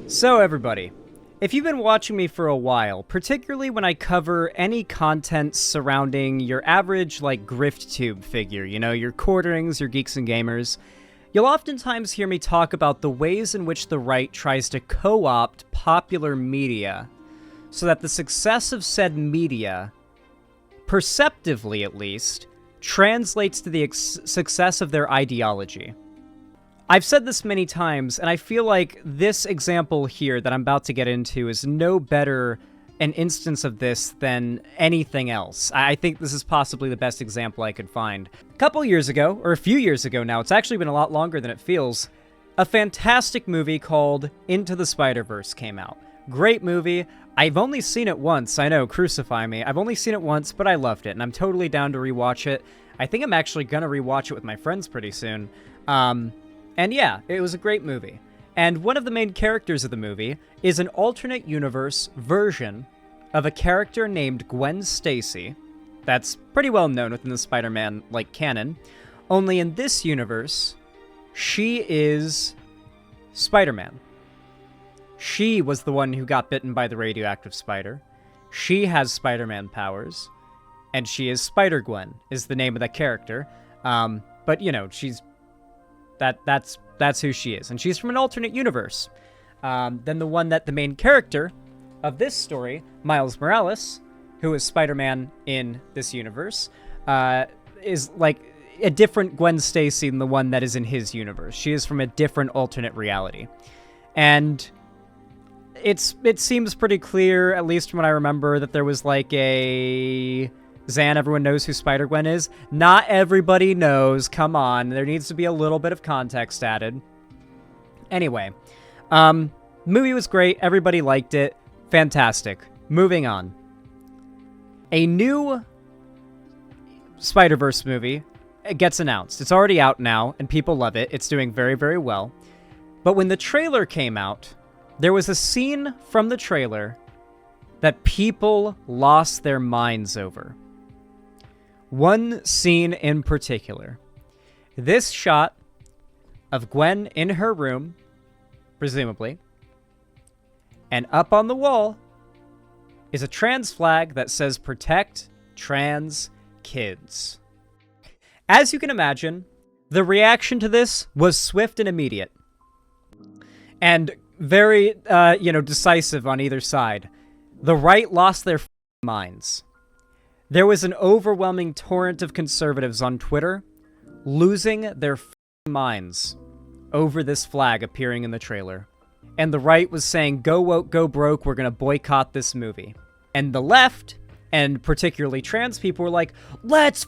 So everybody, if you've been watching me for a while, particularly when I cover any content surrounding your average, GriftTube figure, your quarterings, your geeks and gamers, you'll oftentimes hear me talk about the ways in which the right tries to co-opt popular media so that the success of said media, perceptively at least, translates to the success of their ideology. I've said this many times, and I feel like this example here that I'm about to get into is no better an instance of this than anything else. I think this is possibly the best example I could find. A couple years ago, or a few years ago now, it's actually been a lot longer than it feels, a fantastic movie called Into the Spider-Verse came out. Great movie. I've only seen it once. I know, crucify me. I've only seen it once, but I loved it, and I'm totally down to rewatch it. I think I'm actually gonna rewatch it with my friends pretty soon. And yeah, it was a great movie. And one of the main characters of the movie is an alternate universe version of a character named Gwen Stacy. That's pretty well known within the Spider-Man, canon. Only in this universe, she is Spider-Man. She was the one who got bitten by the radioactive spider. She has Spider-Man powers. And she is Spider-Gwen, is the name of that character. But, she's... That's who she is. And she's from an alternate universe than the one that the main character of this story, Miles Morales, who is Spider-Man in this universe, is a different Gwen Stacy than the one that is in his universe. She is from a different alternate reality. And it seems pretty clear, at least from what I remember, that there was a... Zan, everyone knows who Spider-Gwen is. Not everybody knows. Come on. There needs to be a little bit of context added. Anyway, movie was great. Everybody liked it. Fantastic. Moving on. A new Spider-Verse movie gets announced. It's already out now, and people love it. It's doing very, very well. But when the trailer came out, there was a scene from the trailer that people lost their minds over. One scene in particular. This shot of Gwen in her room, presumably, and up on the wall is a trans flag that says protect trans kids. As you can imagine, the reaction to this was swift and immediate. And very, decisive on either side. The right lost their minds. There was an overwhelming torrent of conservatives on Twitter losing their minds over this flag appearing in the trailer. And the right was saying, go woke, go broke, we're going to boycott this movie. And the left, and particularly trans people, were like, let's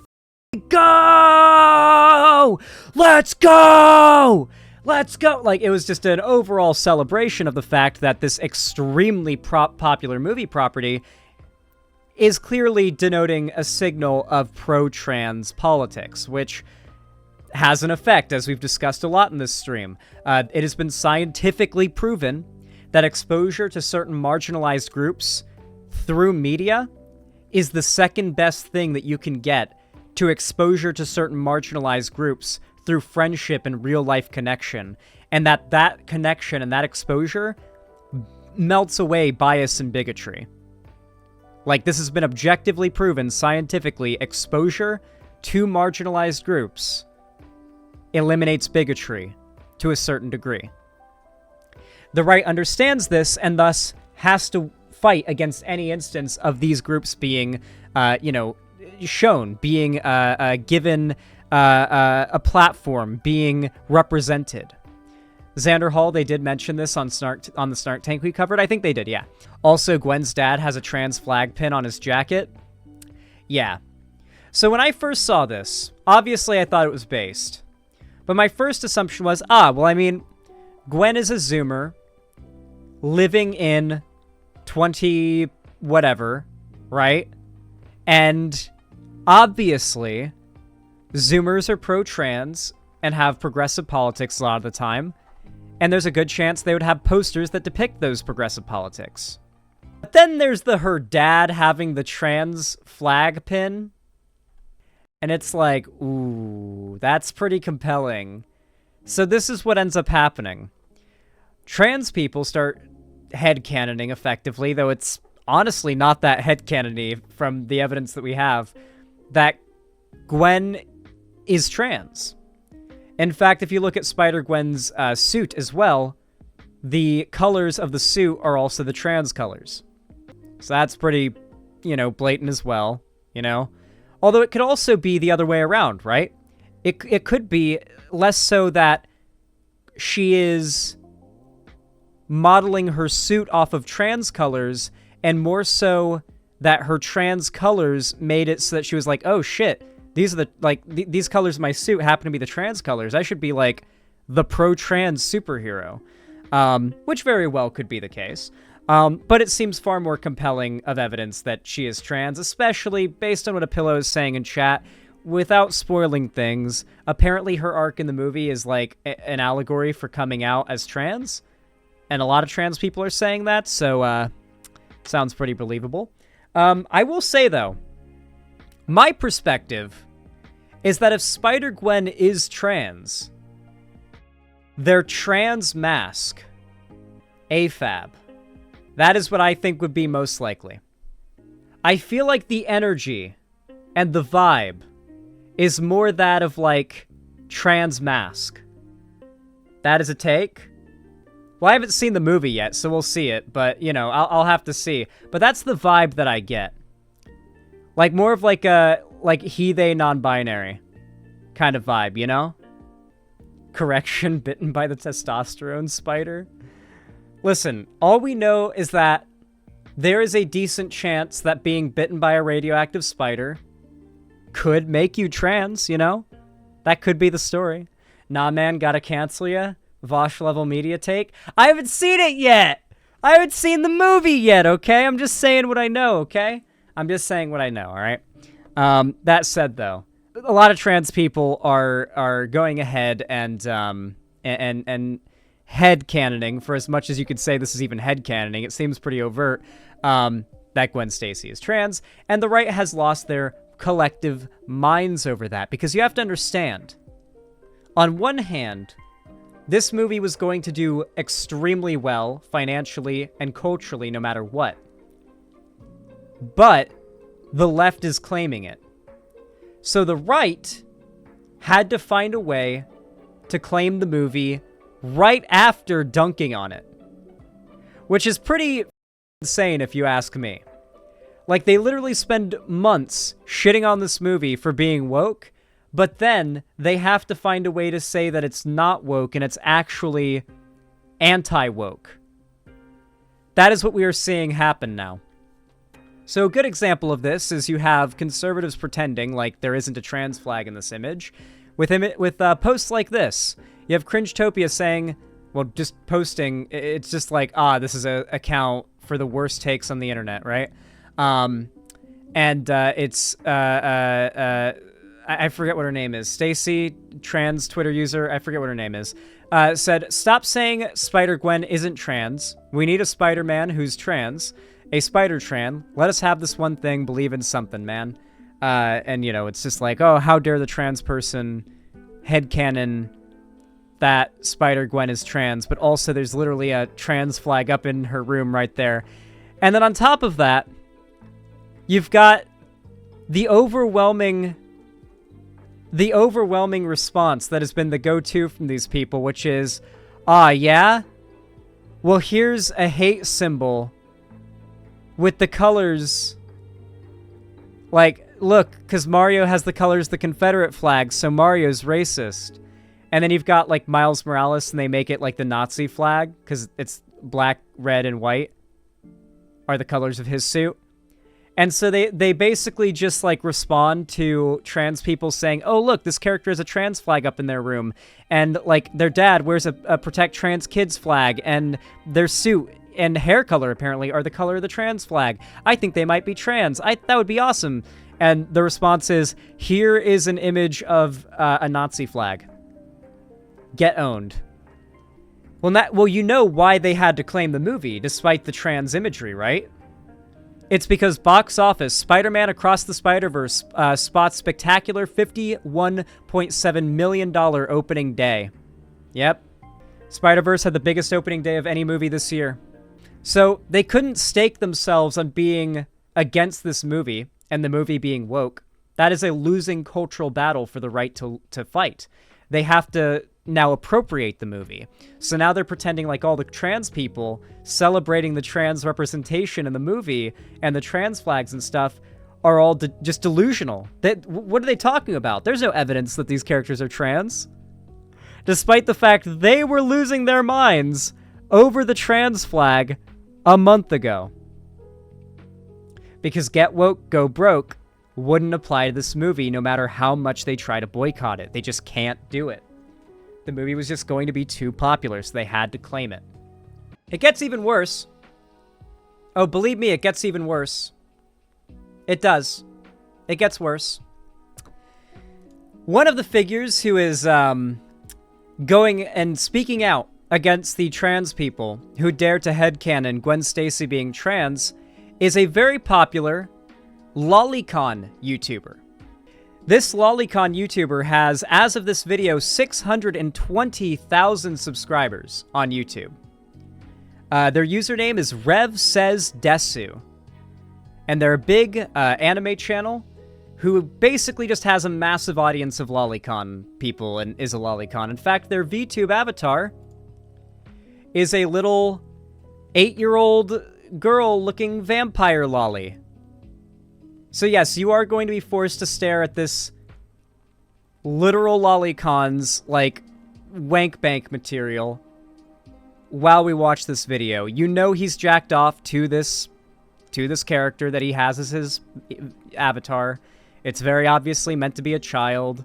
go! Let's go! Let's go! It was just an overall celebration of the fact that this extremely popular movie property is clearly denoting a signal of pro-trans politics, which has an effect, as we've discussed a lot in this stream. It has been scientifically proven that exposure to certain marginalized groups through media is the second best thing that you can get to exposure to certain marginalized groups through friendship and real-life connection, and that connection and that exposure melts away bias and bigotry. This has been objectively proven scientifically, exposure to marginalized groups eliminates bigotry to a certain degree. The right understands this and thus has to fight against any instance of these groups being, shown, being given a platform, being represented. Xander Hall, they did mention this on the Snark Tank we covered. I think they did, yeah. Also, Gwen's dad has a trans flag pin on his jacket. Yeah. So when I first saw this, obviously I thought it was based. But my first assumption was, Gwen is a Zoomer living in 20 whatever, right? And obviously, Zoomers are pro-trans and have progressive politics a lot of the time. And there's a good chance they would have posters that depict those progressive politics. But then there's her dad having the trans flag pin. And it's like, ooh, that's pretty compelling. So this is what ends up happening. trans people start headcanoning effectively, though it's honestly not that headcanon-y from the evidence that we have, that Gwen is trans. In fact, if you look at Spider-Gwen's suit as well, the colors of the suit are also the trans colors. So that's pretty, blatant as well, Although it could also be the other way around, right? It could be less so that she is modeling her suit off of trans colors, and more so that her trans colors made it so that she was like, oh shit, these are these colors of my suit happen to be the trans colors. I should be like the pro-trans superhero. Which very well could be the case. But it seems far more compelling of evidence that she is trans, especially based on what A Pillow is saying in chat. Without spoiling things, apparently her arc in the movie is like an allegory for coming out as trans. And a lot of trans people are saying that, so sounds pretty believable. I will say, though, my perspective is that if Spider-Gwen is trans, their trans mask, AFAB, that is what I think would be most likely. I feel like the energy and the vibe is more that of, like, trans mask. That is a take. Well, I haven't seen the movie yet, so we'll see it, but, I'll have to see. But that's the vibe that I get. Like, more of like a, he, they, non-binary kind of vibe, Correction, bitten by the testosterone spider. Listen, all we know is that there is a decent chance that being bitten by a radioactive spider could make you trans, That could be the story. Nah, man, gotta cancel ya. Vosh level media take. I haven't seen it yet! I haven't seen the movie yet, okay? I'm just saying what I know, okay? I'm just saying what I know, alright? That said, though, a lot of trans people are going ahead and headcanoning, for as much as you could say this is even headcanoning, it seems pretty overt, that Gwen Stacy is trans, and the right has lost their collective minds over that, because you have to understand, on one hand, this movie was going to do extremely well, financially and culturally, no matter what. But the left is claiming it. So the right had to find a way to claim the movie right after dunking on it. Which is pretty insane if you ask me. Like, they literally spend months shitting on this movie for being woke, but then they have to find a way to say that it's not woke and it's actually anti-woke. That is what we are seeing happen now. So a good example of this is you have conservatives pretending like there isn't a trans flag in this image. With posts like this, you have Cringetopia saying, well, just posting, it's just like, this is a account for the worst takes on the internet, right? It's I forget what her name is. Stacy, trans Twitter user, I forget what her name is, said, stop saying Spider-Gwen isn't trans. We need a Spider-Man who's trans. A Spider-Tran. Let us have this one thing. Believe in something, man. It's just like, oh, how dare the trans person headcanon that Spider-Gwen is trans, but also there's literally a trans flag up in her room right there. And then on top of that, you've got the overwhelming response that has been the go-to from these people, which is, yeah? Well, here's a hate symbol with the colors, like, look, because Mario has the colors the Confederate flag, so Mario's racist. And then you've got, like, Miles Morales, and they make it, like, the Nazi flag, because it's black, red, and white are the colors of his suit. And so they basically just, like, respond to trans people saying, oh, look, this character has a trans flag up in their room. And, like, their dad wears a Protect Trans Kids flag, and their suit and hair color, apparently, are the color of the trans flag. I think they might be trans. That would be awesome. And the response is, here is an image of a Nazi flag. Get owned. Well, you know why they had to claim the movie, despite the trans imagery, right? It's because box office, Spider-Man Across the Spider-Verse spots spectacular $51.7 million opening day. Yep. Spider-Verse had the biggest opening day of any movie this year. So they couldn't stake themselves on being against this movie and the movie being woke. That is a losing cultural battle for the right to fight. They have to now appropriate the movie. So now they're pretending like all the trans people celebrating the trans representation in the movie and the trans flags and stuff are all just delusional. What are they talking about? There's no evidence that these characters are trans. Despite the fact they were losing their minds over the trans flag a month ago. Because get woke, go broke wouldn't apply to this movie no matter how much they try to boycott it. They just can't do it. The movie was just going to be too popular, so they had to claim it. It gets even worse. Oh, believe me, it gets even worse. It does. It gets worse. One of the figures who is going and speaking out against the trans people who dare to headcanon Gwen Stacy being trans is a very popular Lolicon YouTuber. This Lolicon YouTuber has, as of this video, 620,000 subscribers on YouTube. Their username is Rev Says Desu. And they're a big anime channel who basically just has a massive audience of Lolicon people and is a Lolicon. In fact, their VTube avatar is a little 8-year-old girl-looking vampire lolly. So yes, you are going to be forced to stare at this literal Lolicon's, like, wank bank material while we watch this video. You know he's jacked off to this character that he has as his avatar. It's very obviously meant to be a child.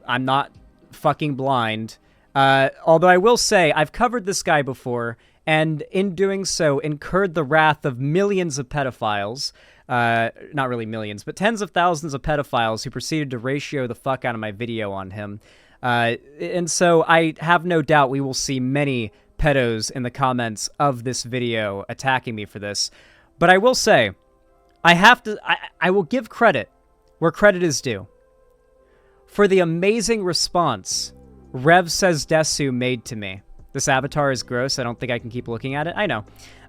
I'm not fucking blind. Although I will say, I've covered this guy before, and in doing so, incurred the wrath of millions of pedophiles. Not really millions, but tens of thousands of pedophiles who proceeded to ratio the fuck out of my video on him. And so I have no doubt we will see many pedos in the comments of this video attacking me for this. But I will say, I will give credit where credit is due for the amazing response Rev Says Desu made to me. This avatar is gross. I don't think I can keep looking at it. I know.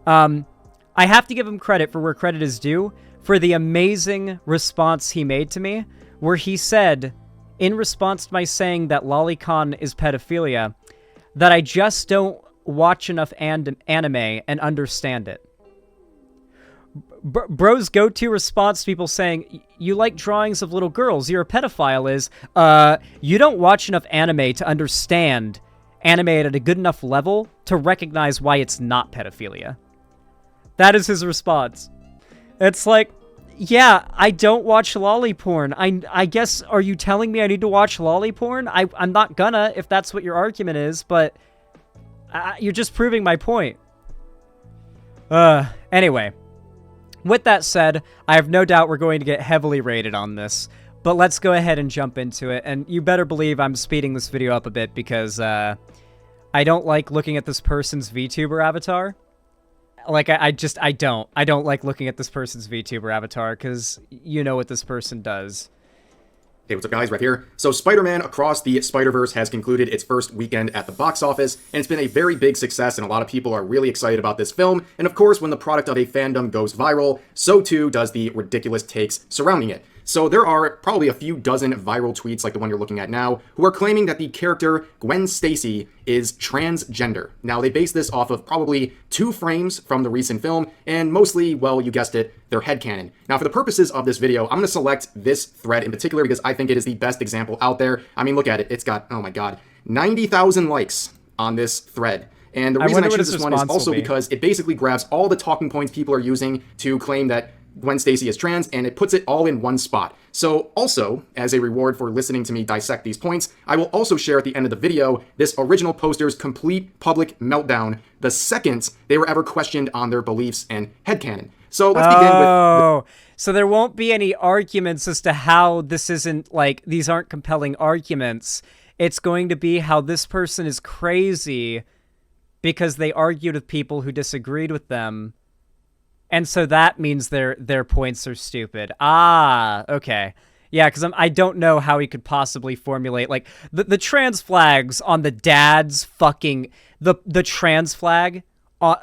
I have to give him credit for where credit is due for the amazing response he made to me, where he said, in response to my saying that Lolicon is pedophilia, that I just don't watch enough anime and understand it. Bro's go-to response to people saying, you like drawings of little girls, you're a pedophile, is, you don't watch enough anime to understand anime at a good enough level to recognize why it's not pedophilia. That is his response. It's like, yeah, I don't watch lolly porn. I guess, are you telling me I need to watch lolly porn? I'm not gonna, if that's what your argument is, but you're just proving my point. Anyway. With that said, I have no doubt we're going to get heavily rated on this, but let's go ahead and jump into it, and you better believe I'm speeding this video up a bit because, I don't like looking at this person's VTuber avatar. Like, I don't like looking at this person's VTuber avatar, because you know what this person does. Hey, what's up guys, Rev here. So Spider-Man Across the Spider-Verse has concluded its first weekend at the box office, and it's been a very big success, and a lot of people are really excited about this film. And of course, when the product of a fandom goes viral, so too does the ridiculous takes surrounding it. So there are probably a few dozen viral tweets like the one you're looking at now, who are claiming that the character Gwen Stacy is transgender. Now, they base this off of probably 2 frames from the recent film, and mostly, well, you guessed it, they're headcanon. Now, for the purposes of this video, I'm going to select this thread in particular because I think it is the best example out there. I mean, look at it. It's got, oh my god, 90,000 likes on this thread. And the reason I choose this one is also because it basically grabs all the talking points people are using to claim that Gwen Stacy is trans, and it puts it all in one spot. So also, as a reward for listening to me dissect these points, I will also share at the end of the video this original poster's complete public meltdown the second they were ever questioned on their beliefs and headcanon. So let's begin with... So there won't be any arguments as to how this isn't, like, these aren't compelling arguments. It's going to be how this person is crazy because they argued with people who disagreed with them. And so that means their points are stupid. Ah, okay. Yeah, because I don't know how he could possibly formulate, like, the trans flags on the dad's fucking, the trans flag,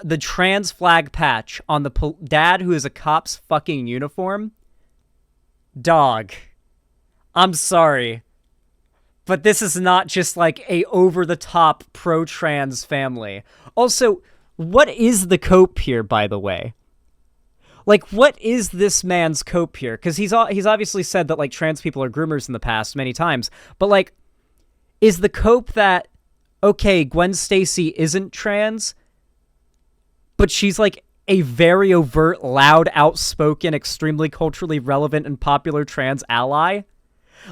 the trans flag patch on the dad who is a cop's fucking uniform. Dog. I'm sorry. But this is not just, like, a over-the-top pro-trans family. Also, what is the cope here, by the way? Like, what is this man's cope here? Because he's obviously said that, like, trans people are groomers in the past many times. But, like, is the cope that, okay, Gwen Stacy isn't trans, but she's, like, a very overt, loud, outspoken, extremely culturally relevant and popular trans ally?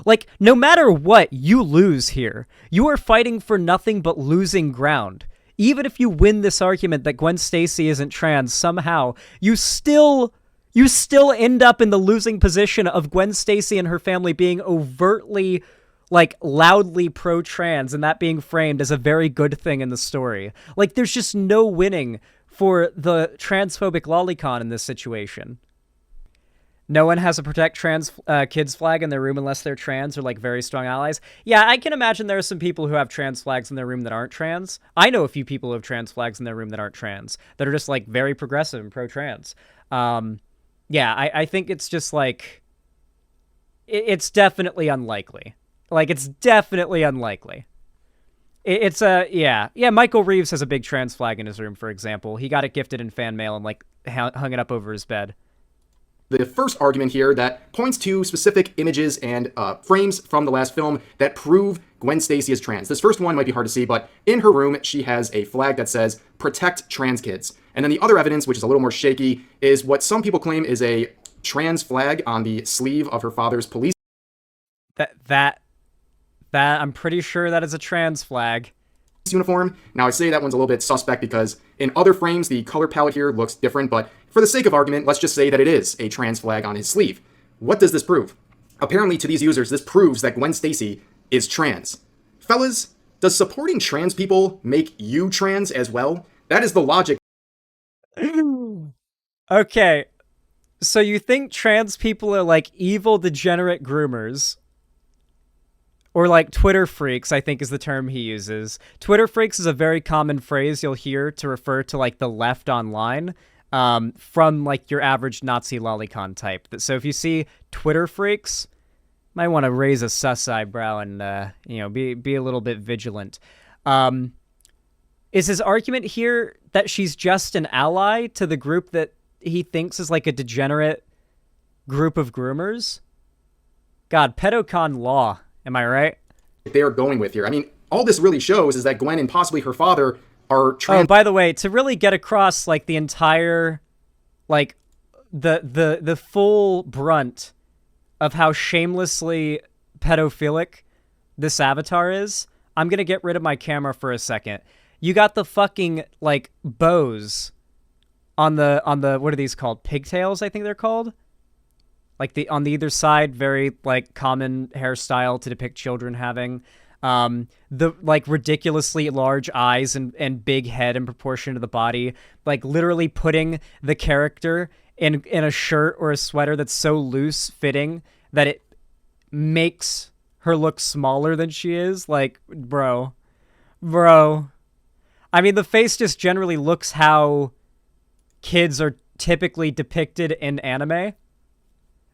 Like, no matter what, you lose here. You are fighting for nothing but losing ground. Even if you win this argument that Gwen Stacy isn't trans, somehow, you still end up in the losing position of Gwen Stacy and her family being overtly, like, loudly pro-trans, and that being framed as a very good thing in the story. Like, there's just no winning for the transphobic Lolicon in this situation. No one has a protect trans kids flag in their room unless they're trans or, like, very strong allies. Yeah, I can imagine there are some people who have trans flags in their room that aren't trans. I know a few people who have trans flags in their room that aren't trans, that are just, like, very progressive and pro-trans. Yeah, I think it's just, like, it's definitely unlikely. Like, it's definitely unlikely. Yeah, Michael Reeves has a big trans flag in his room, for example. He got it gifted in fan mail and, like, hung it up over his bed. The first argument here that points to specific images and frames from the last film that prove Gwen Stacy is trans. This first one might be hard to see, but in her room, she has a flag that says, "Protect trans kids." And then the other evidence, which is a little more shaky, is what some people claim is a trans flag on the sleeve of her father's police That I'm pretty sure that is a trans flag uniform. Now, I say that one's a little bit suspect because in other frames, the color palette here looks different, but for the sake of argument, let's just say that it is a trans flag on his sleeve. What does this prove? Apparently, to these users, this proves that Gwen Stacy is trans. Fellas, does supporting trans people make you trans as well? That is the logic. Okay, so you think trans people are, like, evil, degenerate groomers? Or, like, Twitter freaks, I think is the term he uses. Twitter freaks is a very common phrase you'll hear to refer to, like, the left online, from, like, your average Nazi lolicon type. So if you see Twitter freaks, might want to raise a sus eyebrow and, be a little bit vigilant. Is his argument here that she's just an ally to the group that he thinks is, like, a degenerate group of groomers? God, pedocon law. Am I right? They are going with here. I mean, all this really shows is that Gwen and possibly her father are trans. Oh, by the way, to really get across, like, the entire, like, the full brunt of how shamelessly pedophilic this avatar is, I'm gonna get rid of my camera for a second. You got the fucking, like, bows on the what are these called? Pigtails, I think they're called. Like, on the either side, very, like, common hairstyle to depict children having. The, like, ridiculously large eyes and big head in proportion to the body. Like, literally putting the character in a shirt or a sweater that's so loose-fitting that it makes her look smaller than she is. Like, bro. I mean, the face just generally looks how kids are typically depicted in anime.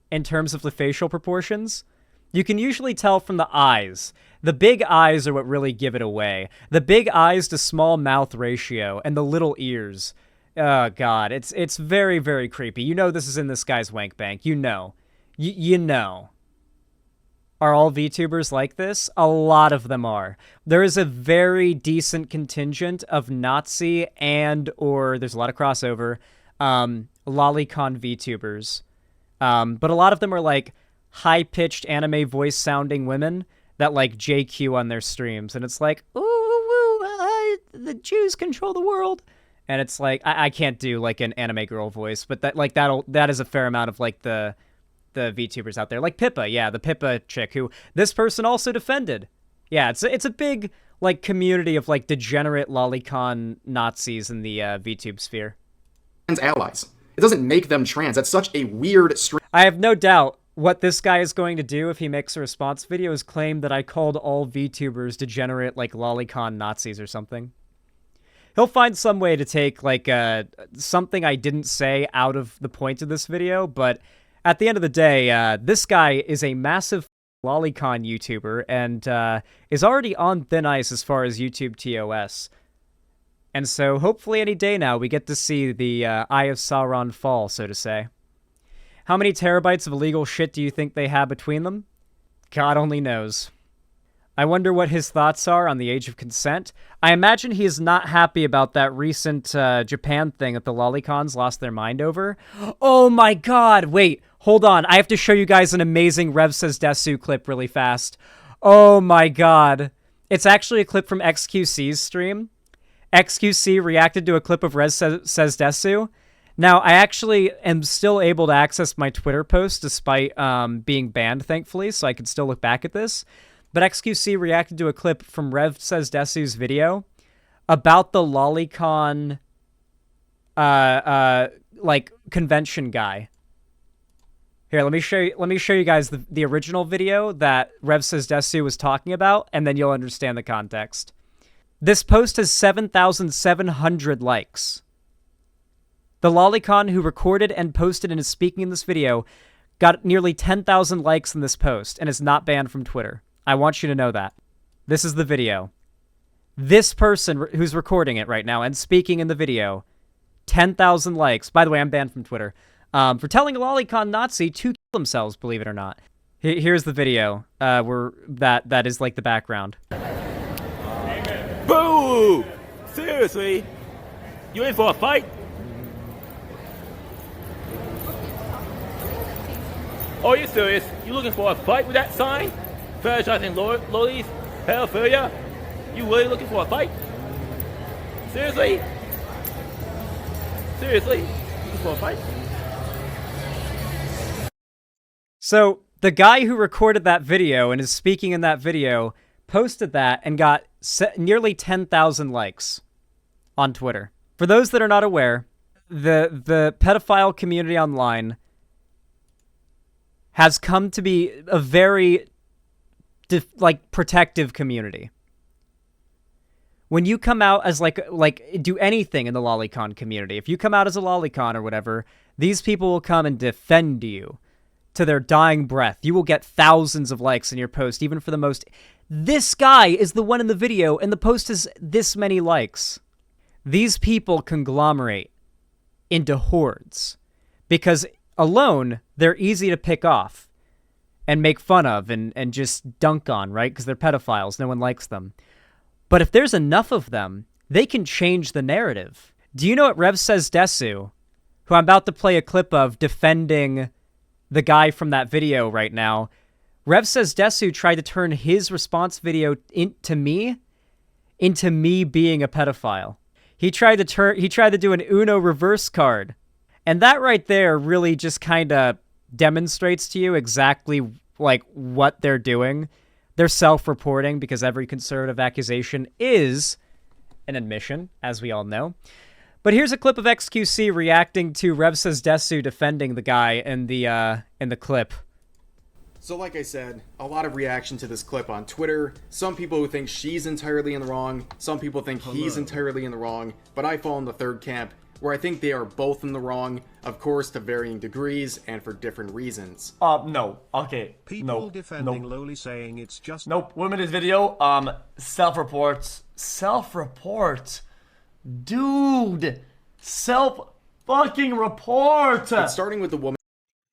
In terms of the facial proportions, you can usually tell from the eyes. The big eyes are what really give it away. The big eyes to small mouth ratio and the little ears. Oh, God, it's very, very creepy. You know this is in this guy's wank bank. You know. You know. Are all VTubers like this? A lot of them are. There is a very decent contingent of Nazi or there's a lot of crossover, lolicon VTubers. But a lot of them are, like, high-pitched anime voice-sounding women that, like, JQ on their streams. And it's like, the Jews control the world. And it's like, I can't do, like, an anime girl voice, but that is a fair amount of, like, the VTubers out there. Like Pippa, yeah, the Pippa chick who this person also defended. Yeah, it's a big, like, community of, like, degenerate lolicon Nazis in the VTube sphere. Allies. It doesn't make them trans. That's such a weird string. I have no doubt what this guy is going to do if he makes a response video is claim that I called all VTubers degenerate, like, Lolicon Nazis or something. He'll find some way to take, like, something I didn't say out of the point of this video, but at the end of the day, this guy is a massive Lolicon YouTuber and is already on thin ice as far as YouTube TOS. And so hopefully any day now we get to see the Eye of Sauron fall, so to say. How many terabytes of illegal shit do you think they have between them? God only knows. I wonder what his thoughts are on the age of consent. I imagine he is not happy about that recent Japan thing that the Lolicons lost their mind over. Oh my god, wait, hold on. I have to show you guys an amazing Rev Says Desu clip really fast. Oh my god. It's actually a clip from XQC's stream. XQC reacted to a clip of Rev Says Desu. Now, I actually am still able to access my Twitter post despite being banned, thankfully, so I can still look back at this. But XQC reacted to a clip from Rev Says Desu's video about the Lolicon, like, convention guy. Here, let me show you guys the original video that Rev Says Desu was talking about, and then you'll understand the context. This post has 7,700 likes. The Lolicon who recorded and posted and is speaking in this video got nearly 10,000 likes in this post and is not banned from Twitter. I want you to know that. This is the video. This person who's recording it right now and speaking in the video, 10,000 likes. By the way, I'm banned from Twitter. For telling a Lolicon Nazi to kill themselves, believe it or not. Here's the video where that is like the background. Boo! Seriously? You in for a fight? Oh, are you serious? You looking for a fight with that sign? Fetishizing lollies? Pedophilia? You really looking for a fight? Seriously? Seriously? Looking for a fight? So, the guy who recorded that video and is speaking in that video posted that and got nearly 10,000 likes on Twitter. For those that are not aware, the pedophile community online has come to be a very protective community. When you come out as like do anything in the Lolicon community, if you come out as a Lolicon or whatever, these people will come and defend you to their dying breath. You will get thousands of likes in your post, even for the most. This guy is the one in the video, and the post has this many likes. These people conglomerate into hordes because alone they're easy to pick off and make fun of and just dunk on, right? Because they're pedophiles. No one likes them. But if there's enough of them, they can change the narrative. Do you know what Rev Says Desu, who I'm about to play a clip of defending the guy from that video right now, Rev Says Desu tried to turn his response video into me being a pedophile. He tried to do an Uno reverse card. And that right there really just kind of demonstrates to you exactly like what they're doing. They're self-reporting because every conservative accusation is an admission, as we all know. But here's a clip of XQC reacting to Rev Says Desu defending the guy in the clip. So like I said, a lot of reaction to this clip on Twitter. Some people who think she's entirely in the wrong. Some people think he's entirely in the wrong. But I fall in the third camp, where I think they are both in the wrong, of course to varying degrees and for different reasons. No. Okay. People defending Loli saying it's just... Nope. Women's video, self-reports. Self-report? Dude! Self-fucking-report! It's starting with the woman.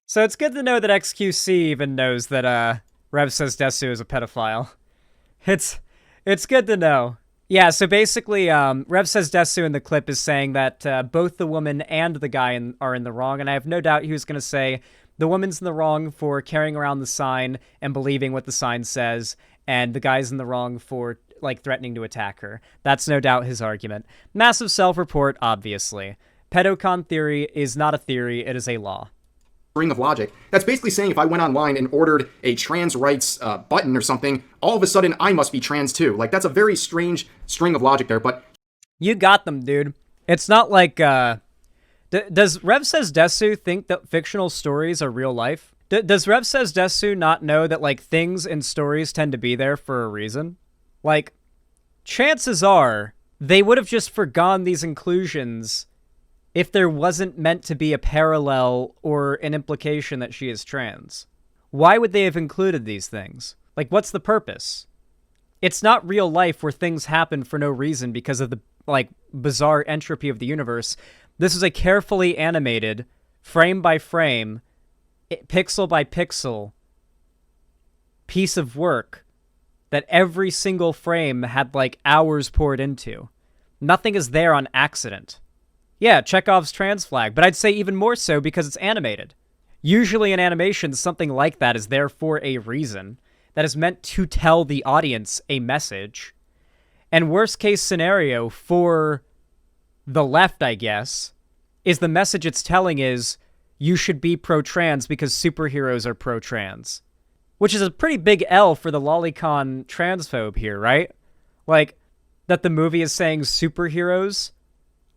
So it's good to know that XQC even knows that Rev Says Desu is a pedophile. It's good to know. Yeah, so basically, Rev Says Desu in the clip is saying that both the woman and the guy are in the wrong, and I have no doubt he was going to say the woman's in the wrong for carrying around the sign and believing what the sign says, and the guy's in the wrong for, like, threatening to attack her. That's no doubt his argument. Massive self-report, obviously. Pedocon theory is not a theory, it is a law. String of logic. That's basically saying if I went online and ordered a trans rights button or something, all of a sudden I must be trans too. Like, that's a very strange string of logic there, but... You got them, dude. It's not like, does Rev Says Desu think that fictional stories are real life? Does Rev Says Desu not know that, like, things in stories tend to be there for a reason? Like, chances are they would have just forgone these inclusions if there wasn't meant to be a parallel or an implication that she is trans. Why would they have included these things? Like, what's the purpose? It's not real life where things happen for no reason because of the, like, bizarre entropy of the universe. This is a carefully animated, frame by frame, pixel by pixel piece of work that every single frame had, like, hours poured into. Nothing is there on accident. Yeah, Chekhov's trans flag, but I'd say even more so because it's animated. Usually in animation, something like that is there for a reason, that is meant to tell the audience a message. And worst case scenario for the left, I guess, is the message it's telling is you should be pro-trans because superheroes are pro-trans. Which is a pretty big L for the Lolicon transphobe here, right? Like, that the movie is saying superheroes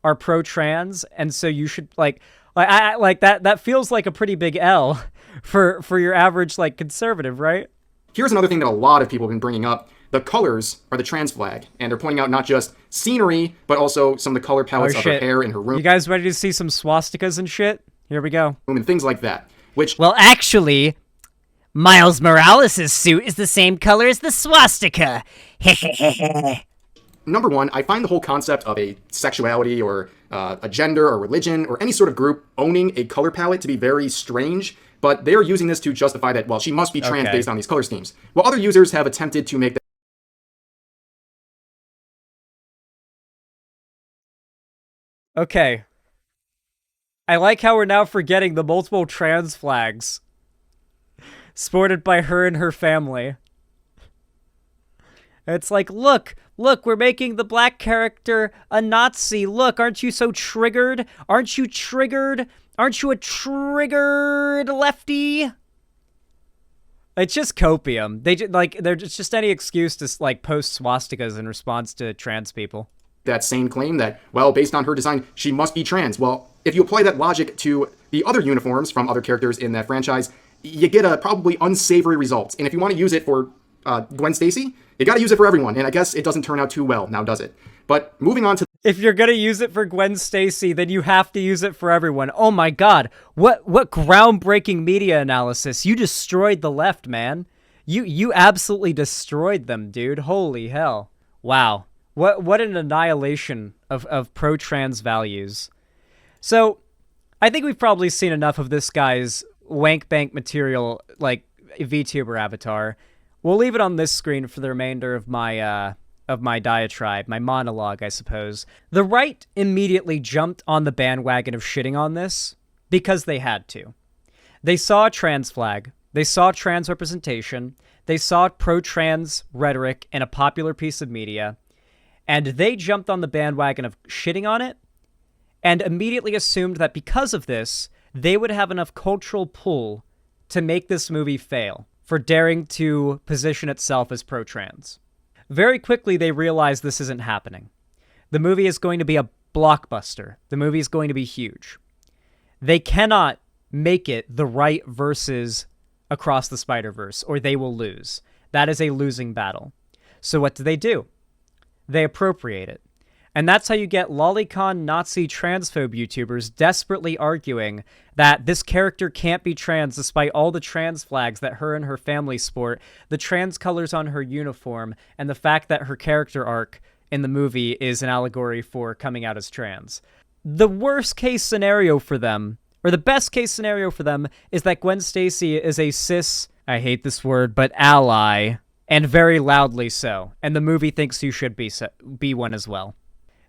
are pro-trans, and so you should, like that feels like a pretty big L for your average, like, conservative, right? Here's another thing that a lot of people have been bringing up. The colors are the trans flag, and they're pointing out not just scenery, but also some of the color palettes of her hair in her room. You guys ready to see some swastikas and shit? Here we go. And things like that, which... Well, actually, Miles Morales' suit is the same color as the swastika. Number one, I find the whole concept of a sexuality or a gender or religion or any sort of group owning a color palette to be very strange, but they are using this to justify that, well, she must be trans based on these color schemes. While other users have attempted to make that... Okay. I like how we're now forgetting the multiple trans flags sported by her and her family. It's like, look, we're making the black character a Nazi. Look, aren't you so triggered? Aren't you triggered? Aren't you a triggered lefty? It's just copium. There's just any excuse to, like, post swastikas in response to trans people. That same claim that, well, based on her design, she must be trans. Well, if you apply that logic to the other uniforms from other characters in that franchise, you get a probably unsavory result. And if you want to use it for Gwen Stacy, you got to use it for everyone. And I guess it doesn't turn out too well, now does it? But moving on to... If you're going to use it for Gwen Stacy, then you have to use it for everyone. Oh my god, what groundbreaking media analysis. You destroyed the left, man. You absolutely destroyed them, dude. Holy hell. Wow. What an annihilation of pro-trans values. So, I think we've probably seen enough of this guy's wank bank material, like, VTuber avatar. We'll leave it on this screen for the remainder of my diatribe, my monologue, I suppose. The right immediately jumped on the bandwagon of shitting on this because they had to. They saw a trans flag. They saw trans representation. They saw pro-trans rhetoric in a popular piece of media. And they jumped on the bandwagon of shitting on it and immediately assumed that because of this, they would have enough cultural pull to make this movie fail for daring to position itself as pro-trans. Very quickly, they realized this isn't happening. The movie is going to be a blockbuster. The movie is going to be huge. They cannot make it the right versus Across the Spider-Verse, or they will lose. That is a losing battle. So what do? They appropriate it. And that's how you get lolicon Nazi transphobe YouTubers desperately arguing that this character can't be trans despite all the trans flags that her and her family sport, the trans colors on her uniform, and the fact that her character arc in the movie is an allegory for coming out as trans. The worst case scenario for them, or the best case scenario for them, is that Gwen Stacy is a cis, I hate this word, but ally, and very loudly so, and the movie thinks you should be one as well.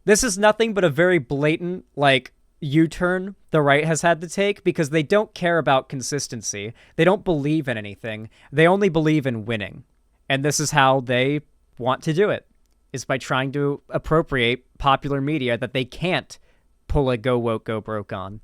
This is nothing but a very blatant, like, U-turn the right has had to take because they don't care about consistency. They don't believe in anything. They only believe in winning. And this is how they want to do it, is by trying to appropriate popular media that they can't pull a go woke, go broke on.